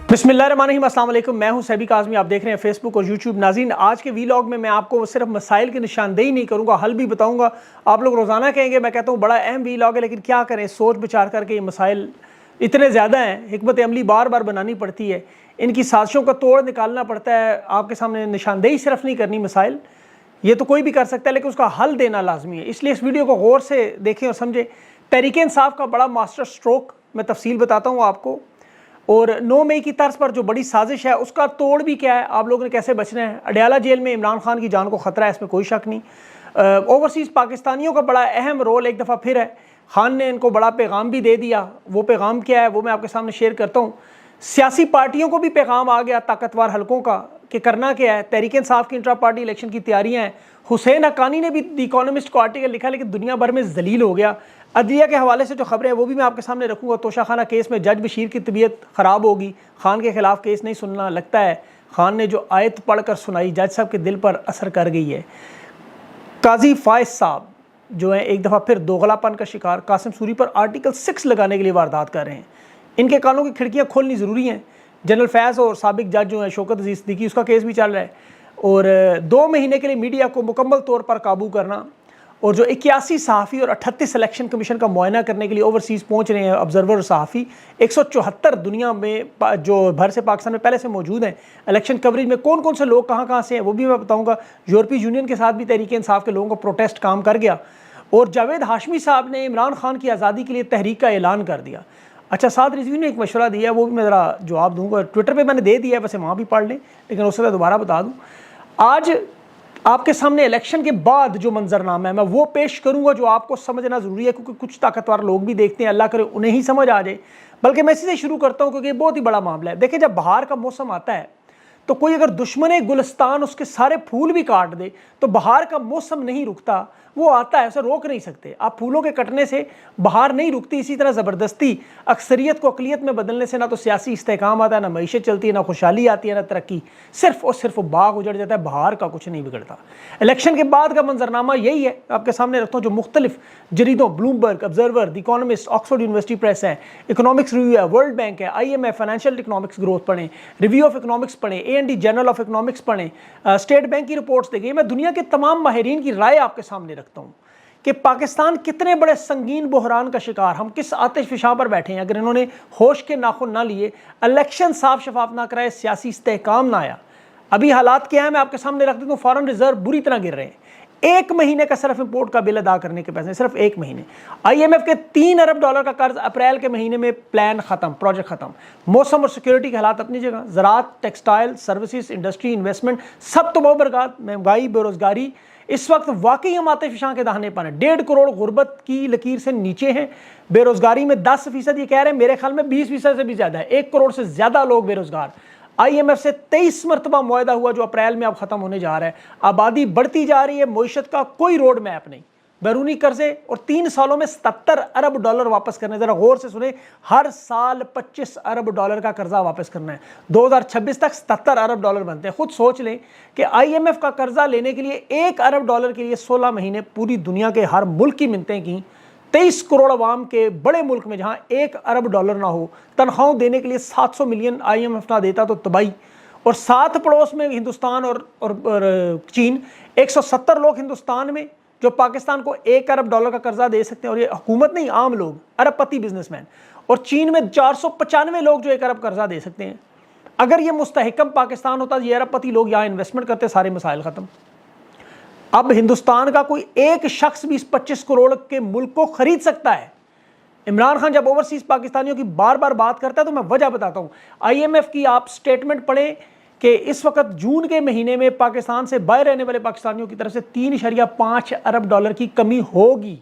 बिस्मिल्लाहिर्रहमानिर्रहीम, अस्सलाम वालेकुम। मैं हूं सैबी काज़मी, आप देख रहे हैं फेसबुक और यूट्यूब। नाज़रीन, आज के वीलॉग में मैं आपको सिर्फ मसाइल की निशानदेही नहीं करूंगा, हल भी बताऊंगा। आप लोग रोज़ाना कहेंगे, मैं कहता हूं बड़ा अहम वीलॉग है, लेकिन क्या करें, सोच विचार करके ये मसाइल इतने ज़्यादा हैं, हिकमत अमली बार बार बनानी पड़ती है, इनकी साजिशों का तोड़ निकालना पड़ता है। आपके सामने निशानदेही सिर्फ नहीं करनी, मसाइल ये तो कोई भी कर सकता है, लेकिन उसका हल देना लाजमी है। इसलिए इस वीडियो को गौर से देखें और समझें। तहरीक इंसाफ का बड़ा मास्टर स्ट्रोक मैं तफसील बताता हूँ आपको, और 9 मई की तर्ज पर जो बड़ी साजिश है उसका तोड़ भी क्या है, आप लोगों ने कैसे बचना है। अडयाला जेल में इमरान खान की जान को ख़तरा है, इसमें कोई शक नहीं। ओवरसीज़ पाकिस्तानियों का बड़ा अहम रोल एक दफ़ा फिर है। खान ने इनको बड़ा पैगाम भी दे दिया। वो पैगाम क्या है वो मैं आपके सामने शेयर करता हूँ। सियासी पार्टियों को भी पैगाम आ गया ताकतवर हलकों का कि करना क्या है। तहरीक इंसाफ की इंट्रा पार्टी इलेक्शन की तैयारियाँ हैं। हुसैन हक्कानी ने भी द इकोनॉमिस्ट को आर्टिकल लिखा, लेकिन दुनिया भर में जलील हो गया। अदलिया के हवाले से जो खबरें हैं वो भी मैं आपके सामने रखूँगा। तोशाखाना केस में जज बशीर की तबीयत ख़राब होगी, खान के खिलाफ केस नहीं सुनना। लगता है खान ने जो आयत पढ़ कर सुनाई जज साहब के दिल पर असर कर गई है। काजी फायज साहब जो है एक दफ़ा फिर दोगलापन का शिकार, कासिम सूरी पर आर्टिकल 6 लगाने के लिए वारदात कर रहे हैं। इनके कानों की खिड़कियाँ खोलनी ज़रूरी हैं। जनरल फैज़ और साबिक जज जो है शौकत अजीज़ सिद्दीकी, उसका केस भी चल रहा है। और 2 महीने के लिए मीडिया को मुकम्मल तौर पर काबू करना, और जो 81 सहाफ़ी और 38 इलेक्शन कमीशन का मुआयना करने के लिए ओवरसीज़ पहुंच रहे हैं ऑब्जर्वर और सहाफ़ी। 174 दुनिया में जो भर से पाकिस्तान में पहले से मौजूद हैं। इलेक्शन कवरेज में कौन कौन से लोग कहाँ कहाँ से हैं वो भी मैं बताऊँगा। यूरोपीय यूनियन के साथ भी तहरीक इंसाफ के लोगों को प्रोटेस्ट काम कर गया। और जावेद हाशमी साहब ने इमरान खान की आज़ादी के लिए तहरीक का ऐलान कर दिया। अच्छा, साद रिजवी ने एक मशवरा दिया, वो भी मैं ज़रा जवाब दूँगा। ट्विटर पर मैंने दे दिया है, वैसे वहाँ भी पढ़ लें, लेकिन उससे दोबारा बता दूँ। आज आपके सामने इलेक्शन के बाद जो मंजरनामा है मैं वो पेश करूंगा, जो आपको समझना ज़रूरी है, क्योंकि कुछ ताकतवर लोग भी देखते हैं, अल्लाह करे उन्हें ही समझ आ जाए। बल्कि मैं इसी से शुरू करता हूं, क्योंकि ये बहुत ही बड़ा मामला है। देखिए, जब बहार का मौसम आता है तो कोई अगर दुश्मन गुलिस्तान उसके सारे फूल भी काट दे तो बहार का मौसम नहीं रुकता, वो आता है, उसे रोक नहीं सकते आप। फूलों के कटने से बहार नहीं रुकती। इसी तरह ज़बरदस्ती अक्सरियत को अक़लियत में बदलने से ना तो सियासी इस्तेहकाम आता है, ना मईशत चलती है, ना खुशहाली आती है, ना तरक्की। सिर्फ और सिर्फ बाग उजड़ जाता है, बहार का कुछ नहीं बिगड़ता। इलेक्शन के बाद का मंजरनामा यही है, आपके सामने रखता हूँ। जो मुख्तलिफ जरीदों, Bloomberg, Observer, the Economist, Oxford University Press है, इकोनॉमिक्स रिव्यू है, वर्ल्ड बैंक है, IMF, फाइनेंशियल इकोनॉमिक्स ग्रोथ पढ़ें, रिव्यू ऑफ इकोनॉमिक्स पढ़ें, A&D जर्नल ऑफ इकोनॉमिक्स पढ़ें, स्टेट बैंक की रिपोर्ट्स देखें। मैं दुनिया के तमाम माहिरीन की राय आपके सामने रखता हूँ कि पाकिस्तान कितने बड़े संगीन बहरान का शिकार, हम किस आतिश फिशा पर बैठे हैं। अगर इन्होंने होश के नाखुन ना लिए, इलेक्शन साफ शफाफ ना कराए, सियासी इस्तेहकाम ना आया। अभी हालात क्या है मैं आपके सामने रख देता हूँ। फॉरेन रिजर्व बुरी तरह गिर रहे हैं। 1 महीने का सिर्फ इंपोर्ट का बिल अदा करने के पैसे, सिर्फ 1 महीने। IMF के $3 अरब का कर्ज अप्रैल के महीने में प्लान खत्म, प्रोजेक्ट खत्म। मौसम और सिक्योरिटी के हालात अपनी जगह, ज़राअत, टेक्सटाइल, सर्विसेज, इंडस्ट्री, इन्वेस्टमेंट सब तो बहुत बरबाद। महंगाई, बेरोजगारी इस वक्त वाकई हम आतिश फिशा के दाहने पर हैं। 1.5 करोड़ गुर्बत की लकीर से नीचे हैं। बेरोजगारी में 10%, ये कह रहे हैं, मेरे ख्याल में 20% से भी ज़्यादा है। 1 करोड़ से ज़्यादा लोग बेरोजगार। IMF से 23 मरतबा मुआहदा हुआ जो अप्रैल में अब ख़त्म होने जा रहा है। आबादी बढ़ती जा रही है, मईशत का कोई रोड मैप नहीं, बैरूनी कर्जे, और 3 सालों में $77 अरब वापस करने। ज़रा गौर से सुने, हर साल $25 अरब का कर्जा वापस करना है। 2026 तक $77 अरब बनते हैं। खुद सोच लें कि IMF का कर्जा लेने के लिए $1 अरब के लिए 16 महीने पूरी दुनिया के हर मुल्क की मिन्नतें की। 23 करोड़ अवाम के बड़े मुल्क में जहां $1 अरब ना हो, तनख्वाहों देने के लिए 700 मिलियन IMF ना देता तो तबाही। और साथ पड़ोस में हिंदुस्तान और चीन, 170 लोग हिंदुस्तान में जो पाकिस्तान को $1 अरब का कर्जा दे सकते हैं, और ये हुकूमत नहीं, आम लोग, अरबपति बिजनेसमैन। और चीन में 495 लोग जो $1 अरब कर्जा दे सकते हैं। अगर ये मुस्तहकम पाकिस्तान होता, ये अरबपति लोग यहाँ इन्वेस्टमेंट करते, सारे मसाइल ख़त्म। अब हिंदुस्तान का कोई एक शख्स भी इस 25 करोड़ के मुल्क को खरीद सकता है। इमरान खान जब ओवरसीज पाकिस्तानियों की बार बार बात करता है तो मैं वजह बताता हूँ। IMF की आप स्टेटमेंट पढ़ें कि इस वक्त जून के महीने में पाकिस्तान से बाहर रहने वाले पाकिस्तानियों की तरफ से $3.5 अरब की कमी होगी।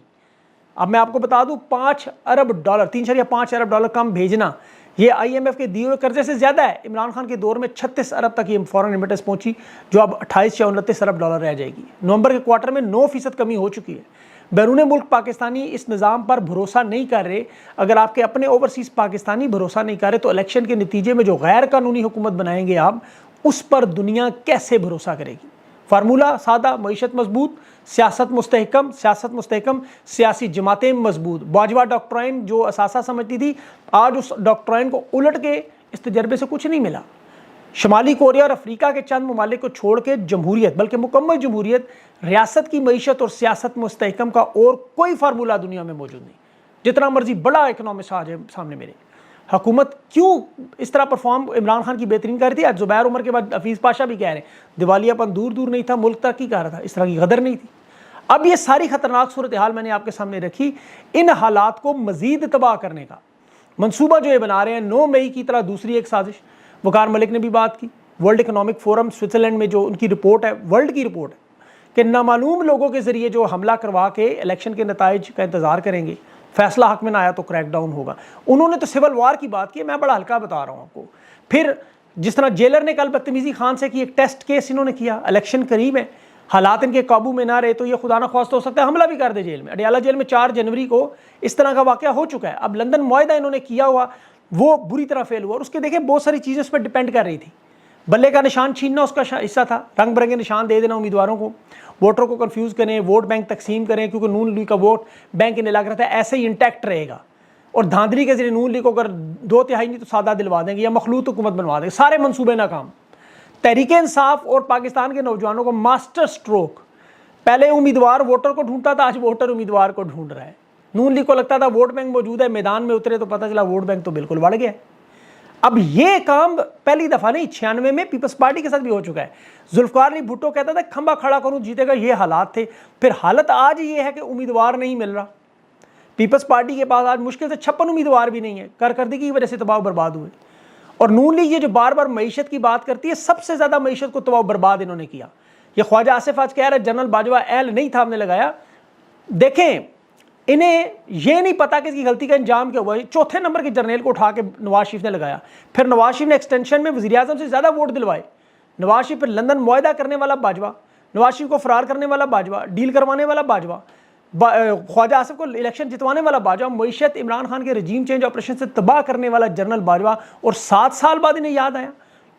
अब मैं आपको बता दूं, $5 अरब, $3.5 अरब कम भेजना, ये IMF के दिए हुए कर्जे से ज़्यादा है। इमरान खान के दौर में 36 अरब तक ये फॉरेन रेमिटेंस पहुंची, जो अब 28 या 29 अरब रह जाएगी। नवंबर के क्वार्टर में 9% कमी हो चुकी है। बैरून मुल्क पाकिस्तानी इस निज़ाम पर भरोसा नहीं कर रहे। अगर आपके अपने ओवरसीज़ पाकिस्तानी भरोसा नहीं कर रहे तो इलेक्शन के नतीजे में जो गैर कानूनी हुकूमत बनाएंगे आप, उस पर दुनिया कैसे भरोसा करेगी। फार्मूला सादा, मईशत मजबूत, सियासत मुस्तहकम, सियासी जमातें मजबूत। बाजवा डॉक्ट्राइन जो असासा समझती थी, आज उस डॉक्ट्राइन को उलट के इस तजर्बे से कुछ नहीं मिला। शुमाली कोरिया और अफ्रीका के चंद ममालिक को छोड़ के जमहूरियत, बल्कि मुकम्मल जमहूरियत, रियासत की मईशत और सियासत मुस्तहकम का और कोई फार्मूला दुनिया में मौजूद नहीं। जितना मर्जी बड़ा इकनॉमिस्ट आ जाए सामने मेरे, हुकूमत क्यों इस तरह परफॉर्म इमरान खान की बेहतरीन कर रही थी। आज जुबैर उमर के बाद हफीज़ पाशा भी कह रहे हैं दिवालियापन दूर दूर नहीं था, मुल्क तरक्की कर रहा था, इस तरह की गदर नहीं थी। अब ये सारी खतरनाक सूरत हाल मैंने आपके सामने रखी। इन हालात को मजीद तबाह करने का मनसूबा जो ये बना रहे हैं, 9 मई की तरह दूसरी एक साजिश। वकार मलिक ने भी बात की, वर्ल्ड इकनॉमिक फोरम स्विट्ज़रलैंड में जो उनकी रिपोर्ट है, वर्ल्ड की रिपोर्ट है कि नामालूम लोगों के ज़रिए जो हमला करवा के इलेक्शन के नताइज का इंतज़ार करेंगे, फैसला हक में ना आया तो क्रैकडाउन होगा। उन्होंने तो सिविल वार की बात की, मैं बड़ा हल्का बता रहा हूँ आपको। फिर जिस तरह जेलर ने कल बदतमीज़ी खान से की, एक टेस्ट केस इन्होंने किया, इलेक्शन करीब है, हालात इनके काबू में ना रहे तो ये खुदा न ख्वास्ता हो सकता है हमला भी कर दे जेल में। अडियाला जेल में 4 जनवरी को इस तरह का वाक़या हो चुका है। अब लंदन मुआहदा इन्होंने किया हुआ वो बुरी तरह फेल हुआ, और उसके देखें बहुत सारी चीज़ें उस पर डिपेंड कर रही थी। बल्ले का निशान छीनना उसका हिस्सा था, रंग बिरंगे निशान दे देना उम्मीदवारों को, वोटरों को कंफ्यूज करें, वोट बैंक तकसीम करें, क्योंकि नून लीग का वोट बैंक इन्हें लग रहा था ऐसे ही इंटैक्ट रहेगा, और धांधली के जरिए नून लीग को अगर 2/3 नहीं तो सादा दिलवा देंगे या मखलूत हुकूमत बनवा देंगे। सारे मनसूबे नाकाम। तहरीक इंसाफ और पाकिस्तान के नौजवानों को मास्टर स्ट्रोक, पहले उम्मीदवार वोटर को ढूंढता था, आज वोटर उम्मीदवार को ढूंढ रहा है। नून लीग को लगता था वोट बैंक मौजूद है, मैदान में उतरे तो पता चला वोट बैंक तो बिल्कुल बढ़ गया। अब ये काम पहली दफ़ा नहीं, 96 में पीपल्स पार्टी के साथ भी हो चुका है। जुल्फकार अली भुट्टो कहता था खंबा खड़ा करूं जीतेगा, ये हालात थे। फिर हालत आज ये है कि उम्मीदवार नहीं मिल रहा। पीपल्स पार्टी के पास आज मुश्किल से 56 उम्मीदवार भी नहीं है, कारकर्दगी की वजह से तबाह बर्बाद हुए। और नून लीग ये जो बार बार मईशत की बात करती है, सबसे ज़्यादा मईशत को तबाह बर्बाद इन्होंने किया। ये ख्वाजा आसिफ आज कह रहे जनरल बाजवा एल नहीं था, हमने लगाया। देखें, इन्हें यह नहीं पता कि इसकी गलती का अंजाम क्या हुआ। चौथे नंबर के जर्नल को उठा के नवाज शरीफ ने लगाया, फिर नवाज शरीफ ने एक्सटेंशन में वज़ीर आज़म से ज़्यादा वोट दिलवाए। नवाज शरीफ पर लंदन मुआहदा करने वाला बाजवा, नवाज शरीफ को फरार करने वाला बाजवा, डील करवाने वाला बाजवा, ख्वाजा आसिफ को इलेक्शन जितवाने वाला बाजवा, मईशत इमरान खान के रजीम चेंज ऑपरेशन से तबाह करने वाला जनरल बाजवा, और 7 साल बाद इन्हें याद आया।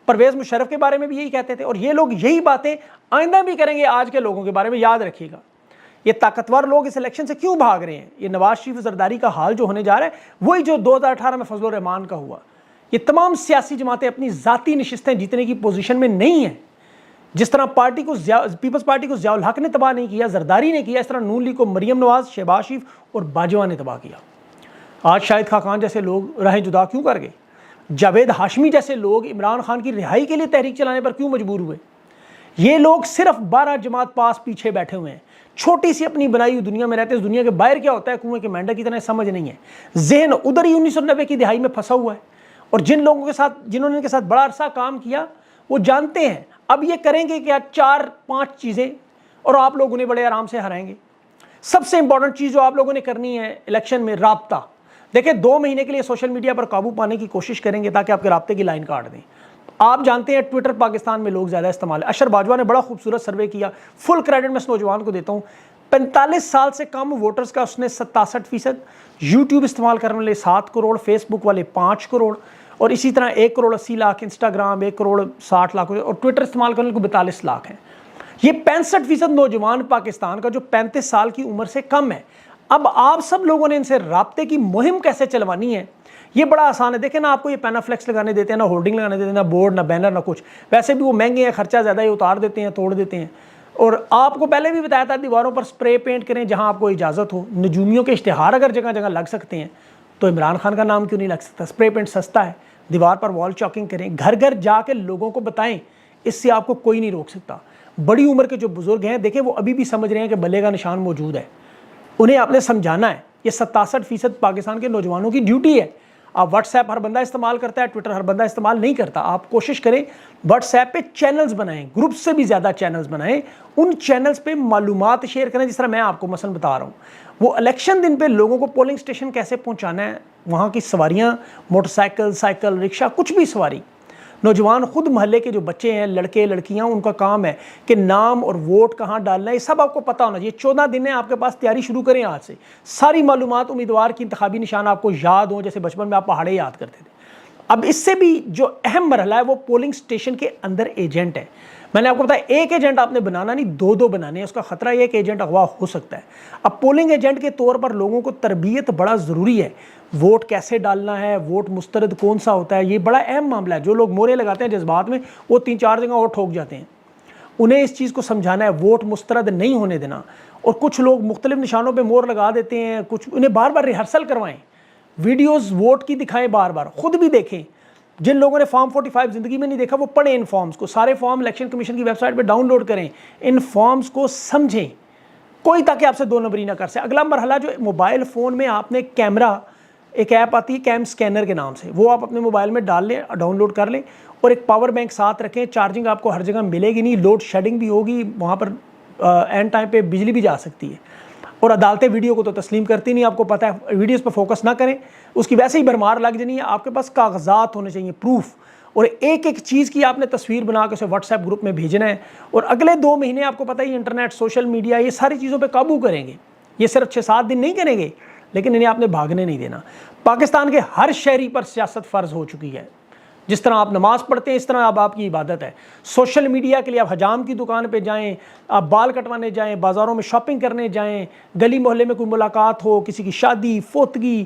परवेज़ मुशर्रफ के बारे में भी यही कहते थे, और ये लोग यही बातें आइंदा भी करेंगे। आज के लोगों के बारे में याद रखिएगा। ये ताकतवर लोग इस इलेक्शन से क्यों भाग रहे हैं? ये नवाज शरीफ जरदारी का हाल जो होने जा रहा है वही जो 2018 में फजल रहमान का हुआ। ये तमाम सियासी जमातें अपनी ज़ाती नशिस्तें जीतने की पोजीशन में नहीं हैं। जिस तरह पार्टी को पीपल्स पार्टी को ज़ियाउल हक ने तबाह नहीं किया, जरदारी ने किया, इस तरह नून लीग को मरियम नवाज, शहबाज शरीफ और बाजवा ने तबाह किया। आज शाहिद खाकान जैसे लोग राहें जुदा क्यों कर गए? जावेद हाशमी जैसे लोग इमरान खान की रिहाई के लिए तहरीक चलाने पर क्यों मजबूर हुए? ये लोग सिर्फ 12 जमात पास पीछे बैठे हुए हैं, छोटी सी अपनी बनाई हुई दुनिया में रहते हैं। दुनिया के बाहर क्या होता है कुएं के मेंढक की तरह समझ नहीं है। जहन उधर ही 1990 की दिहाई में फंसा हुआ है, और जिन लोगों के साथ जिन्होंने इनके साथ बड़ा अरसा काम किया वो जानते हैं अब ये करेंगे क्या 4-5 चीज़ें, और आप लोग उन्हें बड़े आराम से हराएंगे। सबसे इंपॉर्टेंट चीज़ जो आप लोगों ने करनी है इलेक्शन में, राब्ता। देखिए 2 महीने के लिए सोशल मीडिया पर काबू पाने की कोशिश करेंगे ताकि आपके राब्ते की लाइन काट दें। आप जानते हैं ट्विटर पाकिस्तान में लोग ज़्यादा इस्तेमाल है। अशर बाजवा ने बड़ा खूबसूरत सर्वे किया, फुल क्रेडिट मैं इस नौजवान को देता हूँ। 45 साल से कम वोटर्स का उसने 67%, यूट्यूब इस्तेमाल करने वाले 7 करोड़, फेसबुक वाले 5 करोड़, और इसी तरह 1 करोड़ 80 लाख, इंस्टाग्राम 1 करोड़ 60 लाख, और ट्विटर इस्तेमाल करने को 42 लाख हैं। ये 65% नौजवान पाकिस्तान का जो 35 साल की उम्र से कम है। अब आप सब लोगों ने इनसे राब्ते की मुहिम कैसे चलवानी है, ये बड़ा आसान है। देखें ना, आपको ये पैनाफ्लेक्स लगाने देते हैं, ना होर्डिंग लगाने देते हैं, ना बोर्ड, ना बैनर, ना कुछ। वैसे भी वो महंगे हैं, खर्चा ज़्यादा है, उतार देते हैं, तोड़ देते हैं। और आपको पहले भी बताया था दीवारों पर स्प्रे पेंट करें जहां आपको इजाज़त हो। नजूमियों के इश्तिहार अगर जगह जगह लग सकते हैं तो इमरान खान का नाम क्यों नहीं लग सकता? स्प्रे पेंट सस्ता है, दीवार पर वॉल चॉकिंग करें, घर घर जाके लोगों को बताएं, इससे आपको कोई नहीं रोक सकता। बड़ी उम्र के जो बुजुर्ग हैं, देखें वो अभी भी समझ रहे हैं कि बल्ले का निशान मौजूद है, उन्हें आपने समझाना है। ये 67% पाकिस्तान के नौजवानों की ड्यूटी है। आप व्हाट्सएप हर बंदा इस्तेमाल करता है, ट्विटर हर बंदा इस्तेमाल नहीं करता। आप कोशिश करें व्हाट्सएप पे चैनल्स बनाएं, ग्रुप से भी ज़्यादा चैनल्स बनाएं, उन चैनल्स पे मालूमात शेयर करें। जिस तरह मैं आपको मसलन बता रहा हूँ, वो इलेक्शन दिन पे लोगों को पोलिंग स्टेशन कैसे पहुँचाना है, वहाँ की सवारियाँ, मोटरसाइकिल, साइकिल, रिक्शा, कुछ भी सवारी, नौजवान खुद महल्ले के जो बच्चे हैं, लड़के लड़कियां, उनका काम है कि नाम और वोट कहाँ डालना है, ये सब आपको पता होना चाहिए। 14 दिन है आपके पास, तैयारी शुरू करें आज से। सारी मालूमात, उम्मीदवार की इंतखाबी निशान आपको याद हो, जैसे बचपन में आप पहाड़े याद करते थे। اب اس سے بھی جو اہم مرحلہ ہے وہ پولنگ سٹیشن کے اندر ایجنٹ ہے. میں نے آپ کو بتایا ایک ایجنٹ آپ نے بنانا نہیں, دو بنانے ہیں, اس کا خطرہ یہ کہ ایجنٹ اغوا ہو سکتا ہے. اب پولنگ ایجنٹ کے طور پر لوگوں کو تربیت بڑا ضروری ہے, ووٹ کیسے ڈالنا ہے, ووٹ مسترد کون سا ہوتا ہے, یہ بڑا اہم معاملہ ہے. جو لوگ مورے لگاتے ہیں جذبات میں وہ 3-4 جگہ اور ٹھوک جاتے ہیں. انہیں اس چیز کو سمجھانا ہے, ووٹ مسترد نہیں ہونے دینا. اور کچھ لوگ مختلف نشانوں پہ مور لگا دیتے ہیں, کچھ انہیں بار بار ریہرسل کروائیں, ویڈیوز ووٹ کی دکھائیں, بار بار خود بھی دیکھیں. جن لوگوں نے فارم 45 زندگی میں نہیں دیکھا وہ پڑھیں ان فارمز کو, سارے فارم الیکشن کمیشن کی ویب سائٹ پہ ڈاؤن لوڈ کریں, ان فارمز کو سمجھیں, کوئی تاکہ آپ سے 2 نمبری نہ کر سکے. اگلا مرحلہ جو موبائل فون میں آپ نے کیمرہ, ایک ایپ آتی ہے کیم سکینر کے نام سے, وہ آپ اپنے موبائل میں ڈال لیں, ڈاؤن لوڈ کر لیں, اور ایک پاور بینک ساتھ رکھیں. چارجنگ آپ کو ہر جگہ ملے گی نہیں, لوڈ شیڈنگ بھی ہوگی, وہاں پر اینڈ ٹائم پہ بجلی بھی جا سکتی ہے. اور عدالتیں ویڈیو کو تو تسلیم کرتی نہیں, آپ کو پتہ ہے, ویڈیوز پہ فوکس نہ کریں, اس کی ویسے ہی بھرمار لگ جانی ہے. آپ کے پاس کاغذات ہونے چاہیے, پروف, اور ایک ایک چیز کی آپ نے تصویر بنا کے اسے واٹس ایپ گروپ میں بھیجنا ہے. اور اگلے 2 مہینے آپ کو پتہ ہے انٹرنیٹ, سوشل میڈیا, یہ ساری چیزوں پہ قابو کریں گے. یہ صرف 6-7 دن نہیں کریں گے, لیکن انہیں آپ نے بھاگنے نہیں دینا. پاکستان کے ہر شہری پر سیاست فرض ہو چکی ہے. جس طرح آپ نماز پڑھتے ہیں اس طرح اب آپ کی عبادت ہے. سوشل میڈیا کے لیے آپ حجام کی دکان پہ جائیں, آپ بال کٹوانے جائیں, بازاروں میں شاپنگ کرنے جائیں, گلی محلے میں کوئی ملاقات ہو, کسی کی شادی, فوتگی,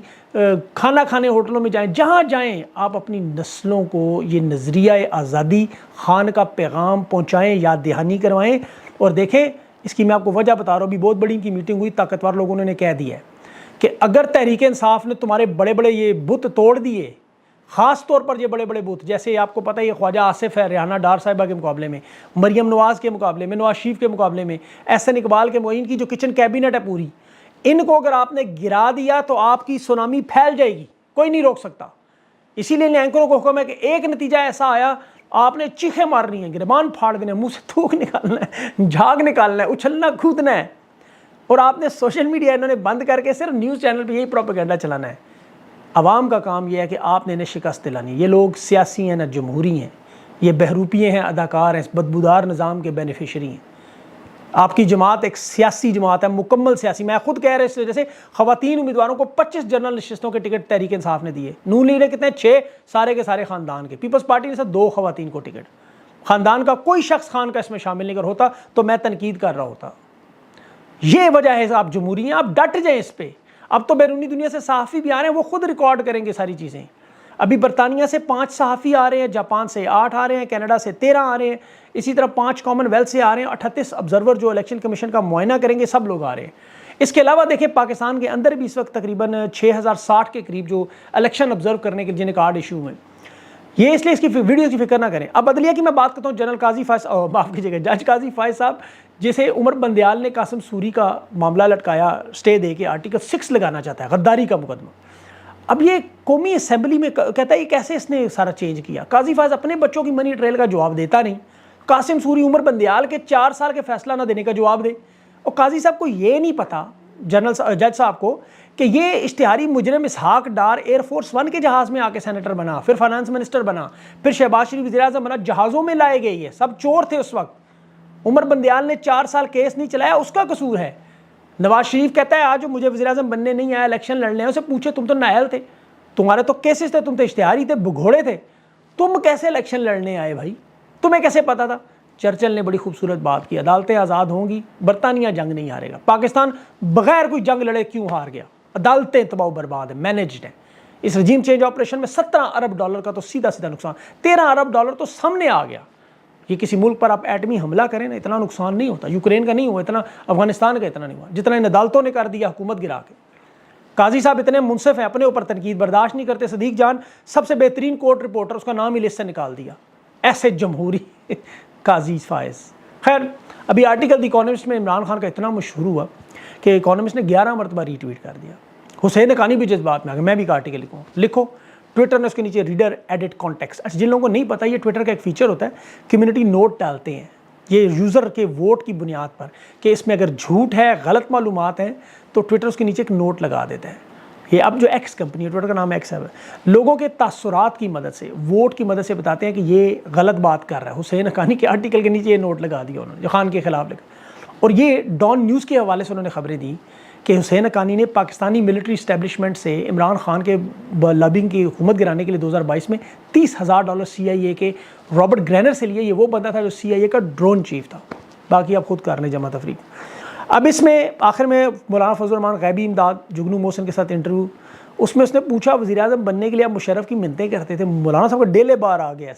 کھانا کھانے ہوٹلوں میں جائیں, جہاں جائیں آپ اپنی نسلوں کو یہ نظریہ آزادی خان کا پیغام پہنچائیں, یاد دہانی کروائیں. اور دیکھیں اس کی میں آپ کو وجہ بتا رہا ہوں, ابھی بہت بڑی ان کی میٹنگ ہوئی, طاقتور لوگوں نے کہہ دیا ہے کہ اگر تحریک انصاف نے تمہارے بڑے بڑے یہ بت توڑ دیے, خاص طور پر یہ بڑے بڑے بت, جیسے آپ کو پتہ ہے یہ خواجہ آصف ہے ریحانہ ڈار صاحبہ کے مقابلے میں, مریم نواز کے مقابلے میں, نواز شریف کے مقابلے میں, احسن اقبال کے معین کی جو کچن کیبنٹ ہے پوری, ان کو اگر آپ نے گرا دیا تو آپ کی سونامی پھیل جائے گی, کوئی نہیں روک سکتا. اسی لیے اینکروں کو حکم ہے کہ ایک نتیجہ ایسا آیا آپ نے چیخیں مارنی ہیں, گریبان پھاڑ دینے, منہ سے تھوک نکالنا ہے, جھاگ نکالنا ہے, اچھلنا کودنا ہے. اور آپ نے سوشل میڈیا انہوں نے بند کر کے صرف نیوز چینل پہ یہی پروپیگنڈا چلانا ہے. عوام کا کام یہ ہے کہ آپ نے انہیں شکست دلانی. یہ لوگ سیاسی ہیں نہ جمہوری ہیں, یہ بہروپیے ہیں, اداکار ہیں, بدبودار نظام کے بینیفیشری ہیں. آپ کی جماعت ایک سیاسی جماعت ہے, مکمل سیاسی. میں خود کہہ رہا اس وجہ سے خواتین امیدواروں کو 25 جنرل نشستوں کے ٹکٹ تحریک انصاف نے دیے. نون لیگ نے کتنے, 6, سارے کے سارے خاندان کے. پیپلز پارٹی نے صرف 2 خواتین کو ٹکٹ. خاندان کا کوئی شخص خان کا اس میں شامل نہیں کر ہوتا تو میں تنقید کر رہا ہوتا. یہ وجہ ہے آپ جمہوری ہیں, آپ ڈٹ جائیں اس پہ. اب تو بیرونی دنیا سے صحافی بھی آ رہے ہیں, وہ خود ریکارڈ کریں گے ساری چیزیں. ابھی برطانیہ سے 5 صحافی آ رہے ہیں, جاپان سے 8 آ رہے ہیں, کینیڈا سے 13 آ رہے ہیں, اسی طرح 5 کامن ویلتھ سے آ رہے ہیں, 38 آبزرور جو الیکشن کمیشن کا معائنہ کریں گے, سب لوگ آ رہے ہیں. اس کے علاوہ دیکھیں پاکستان کے اندر بھی اس وقت تقریباً 6060 کے قریب جو الیکشن آبزرو کرنے کے جنہیں کارڈ ایشو ہوئے. یہ اس لیے اس کی ویڈیوز کی فکر نہ کریں. اب عدلیہ کی میں بات کرتا ہوں. جنرل قاضی فائز, معاف کیجیے گا, جج قاضی فائز صاحب, جیسے عمر بندیال نے قاسم سوری کا معاملہ لٹکایا, سٹے دے کے آرٹیکل 6 لگانا چاہتا ہے, غداری کا مقدمہ. اب یہ قومی اسمبلی میں کہتا ہے یہ کیسے اس نے سارا چینج کیا. قاضی فائز اپنے بچوں کی منی ٹریل کا جواب دیتا نہیں, قاسم سوری عمر بندیال کے 4 سال کے فیصلہ نہ دینے کا جواب دے. اور قاضی صاحب کو یہ نہیں پتا, جنرل جج صاحب کو, کہ یہ اشتہاری مجرم اسحاق ڈار ایئر فورس 1 کے جہاز میں آ کے سینیٹر بنا, پھر فائنانس منسٹر بنا, پھر شہباز شریف وزیر اعظم بنا, جہازوں میں لائے گئے, یہ سب چور تھے اس وقت. عمر بندیال نے 4 سال کیس نہیں چلایا, اس کا قصور ہے. نواز شریف کہتا ہے آج مجھے وزیر اعظم بننے نہیں آیا, الیکشن لڑنے ہیں, اسے پوچھے تم تو نااہل تھے, تمہارے تو کیسز تھے, تم تو اشتہاری تھے, بگھوڑے تھے, تم کیسے الیکشن لڑنے آئے بھائی, تمہیں کیسے پتا تھا. چرچل نے بڑی خوبصورت بات کی, عدالتیں آزاد ہوں گی, برطانیہ جنگ نہیں ہارے گا. پاکستان بغیر کوئی جنگ لڑے کیوں ہار گیا؟ عدالتیں تباہ و برباد ہیں, مینجڈ ہیں. اس رجیم چینج آپریشن میں $17 ارب کا تو سیدھا نقصان, $13 ارب تو سامنے آ گیا. یہ کسی ملک پر آپ ایٹمی حملہ کریں نا, اتنا نقصان نہیں ہوتا. یوکرین کا نہیں ہوا اتنا, افغانستان کا اتنا نہیں ہوا جتنا ان عدالتوں نے کر دیا حکومت گرا کے. قاضی صاحب اتنے منصف ہیں, اپنے اوپر تنقید برداشت نہیں کرتے. صدیق جان سب سے بہترین کورٹ رپورٹر, اس کا نام ہی لسٹ سے نکال دیا. ایسے جمہوری قاضی فائز. خیر, ابھی آرٹیکل دی اکانومسٹ میں عمران خان کا اتنا مشہور ہوا کہ اکانومسٹ نے 11 مرتبہ ری ٹویٹ کر دیا. حسین حقانی بھی جذبات میں آ گئے, میں بھی ایک آرٹیکل لکھوں, لکھو. ٹویٹر نے اس کے نیچے ریڈر ایڈٹ کانٹیکسٹ. جن لوگوں کو نہیں پتا, یہ ٹویٹر کا ایک فیچر ہوتا ہے, کمیونٹی نوٹ ڈالتے ہیں یہ یوزر کے ووٹ کی بنیاد پر, کہ اس میں اگر جھوٹ ہے, غلط معلومات ہیں, تو ٹویٹر اس کے نیچے ایک نوٹ لگا دیتا ہے. یہ اب جو ایکس کمپنی ہے, ٹویٹر کا نام ایکس ہے, لوگوں کے تاثرات کی مدد سے, ووٹ کی مدد سے بتاتے ہیں کہ یہ غلط بات کر رہا ہے. حسین حقانی کے آرٹیکل کے نیچے یہ نوٹ لگا دیا انہوں نے, جو خان کے خلاف لکھا. اور یہ ڈان نیوز کے حوالے سے انہوں نے خبریں دی کہ حسین حقانی نے پاکستانی ملٹری اسٹیبلشمنٹ سے عمران خان کے لابنگ کی حکومت گرانے کے لیے 2022 میں $30,000 CIA کے رابرٹ گرینر سے لیے. یہ وہ بندہ تھا جو CIA کا ڈرون چیف تھا. باقی آپ خود کر لیں جمع تفریق. اب اس میں آخر میں مولانا فضل الرحمان غیبی امداد جگنو محسن کے ساتھ انٹرویو, اس میں اس نے پوچھا وزیر اعظم بننے کے لیے آپ مشرف کی منتیں کرتے تھے. مولانا صاحب کا ڈیلے بار آ گیا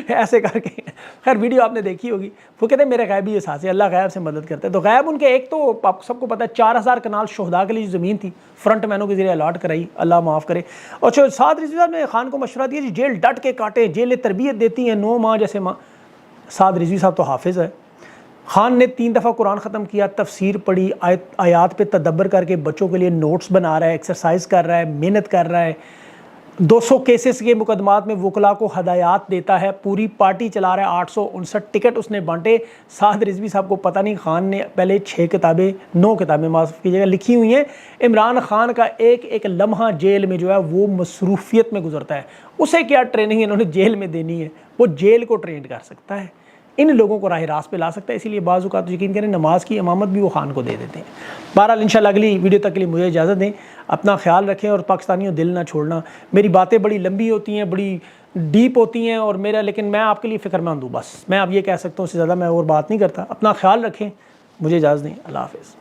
ایسے کر کے. خیر ویڈیو آپ نے دیکھی ہوگی. وہ کہتے ہیں میرے غیبی احساس ہے, اللہ غیب سے مدد کرتا ہے. تو غیب ان کے ایک تو آپ سب کو پتہ ہے 4000 کنال شہداء کے لیے جو زمین تھی فرنٹ مینوں کے ذریعے الاٹ کرائی, اللہ معاف کرے. اور سعد رضوی صاحب نے خان کو مشورہ دیا جی جیل ڈٹ کے کاٹے, جیلیں تربیت دیتی ہیں 9 ماہ جیسے ماں. سعد رضوی صاحب تو حافظ ہے. خان نے 3 دفعہ قرآن ختم کیا, تفسیر پڑھی, آیات پہ تدبر کر کے بچوں کے لیے نوٹس بنا رہا ہے, ایکسرسائز کر رہا ہے, محنت کر رہا ہے. 200 کیسز کے مقدمات میں وکلاء کو ہدایات دیتا ہے, پوری پارٹی چلا رہا ہے. 859 ٹکٹ اس نے بانٹے. سعد رضوی صاحب کو پتہ نہیں خان نے پہلے 9 کتابیں معاف کیجیے گا لکھی ہوئی ہیں. عمران خان کا ایک ایک لمحہ جیل میں جو ہے وہ مصروفیت میں گزرتا ہے. اسے کیا ٹریننگ انہوں نے جیل میں دینی ہے, وہ جیل کو ٹرینڈ کر سکتا ہے, ان لوگوں کو راہ راست پہ لا سکتا ہے. اسی لیے بعض اوقات یقین کریں نماز کی امامت بھی وہ خان کو دے دیتے ہیں. بہرحال انشاءاللہ اگلی ویڈیو تک کے لیے مجھے اجازت دیں. اپنا خیال رکھیں اور پاکستانیوں دل نہ چھوڑنا. میری باتیں بڑی لمبی ہوتی ہیں, بڑی ڈیپ ہوتی ہیں اور لیکن میں آپ کے لیے فکر مند ہوں. بس میں اب یہ کہہ سکتا ہوں, اس سے زیادہ میں اور بات نہیں کرتا. اپنا خیال رکھیں, مجھے اجازت دیں. اللہ حافظ.